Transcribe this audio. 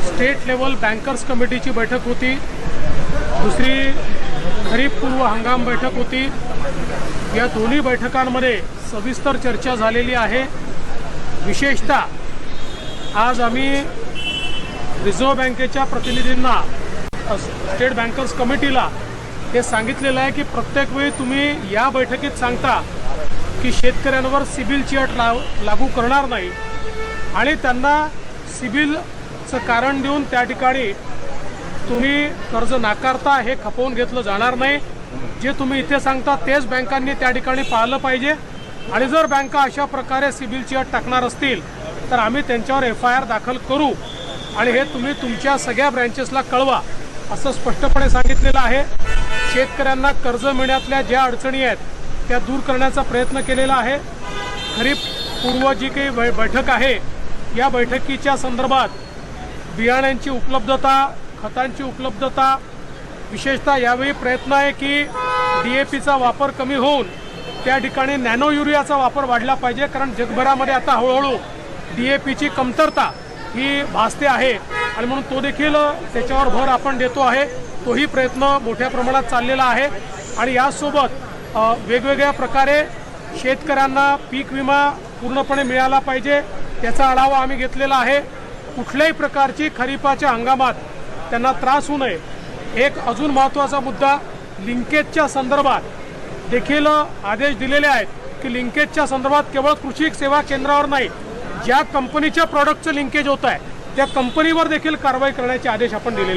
State level bankers कमिटीची बैठक होती, दुसरी खरीप पूर्व हंगाम बैठक होती। या दोन्ही बैठकांमध्ये सविस्तर चर्चा झालेली आहे। विशेषतः आज आम्ही रिझर्व्ह बँकेच्या प्रतिनिधींना, स्टेट बँकर्स कमिटीला हे सांगितलेलं आहे की प्रत्येक वेळी तुम्ही या बैठकीत सांगता की शेतकऱ्यांवर सिबिलची अट लागू करणार नाही आणि त्यांना सिबिलचं कारण देऊन त्या ठिकाणी तुम्ही कर्ज नाकारता हे खपवून घेतलं जाणार नाही। जे तुम्ही इथे सांगता तेच बँकांनी त्या ठिकाणी पाळलं पाहिजे आणि जर बँका अशा प्रकारे सिबिलची अट टाकणार असतील तर आम्ही त्यांच्यावर FIR दाखल करू आणि हे तुम्ही तुमच्या सगळ्या ब्रँचेसला कळवा असं स्पष्टपणे सांगितलेलं आहे। शेतकऱ्यांना कर्ज मिळण्यातल्या ज्या अडचणी आहेत त्या दूर करण्याचा प्रयत्न केलेला आहे। खरीप पूर्व जी काही बैठक आहे या बैठकीच्या संदर्भात बियाण्यांची उपलब्धता, खतांची उपलब्धता, विशेषतः यावेळी प्रयत्न आहे की DAPचा वापर कमी होऊन त्या ठिकाणी नॅनो युरियाचा वापर वाढला पाहिजे, कारण जगभरामध्ये आता हळूहळू DAPची कमतरता ही भासते आहे आणि म्हणून तो देखील त्याच्यावर भर आपण देतो आहे। तोही प्रयत्न मोठ्या प्रमाणात चाललेला आहे आणि यासोबत वेगवेगळ्या प्रकारे शेतकऱ्यांना पीक विमा पूर्णपणे मिळाला पाहिजे त्याचा आढावा आम्ही घेतलेला आहे। कुठल्याही प्रकारची खरीपाच्या हंगामात त्यांना त्रास होऊ नये। एक अजून महत्त्वाचा मुद्दा, लिंकेजच्या संदर्भात देखील आदेश दिलेले आहेत की लिंकेजच्या संदर्भात केवळ कृषी सेवा केंद्रावर नाही, ज्या कंपनीच्या प्रॉडक्टचं लिंकेज होत आहे त्या कंपनीवर देखील कारवाई करण्याचे आदेश आपण दिलेले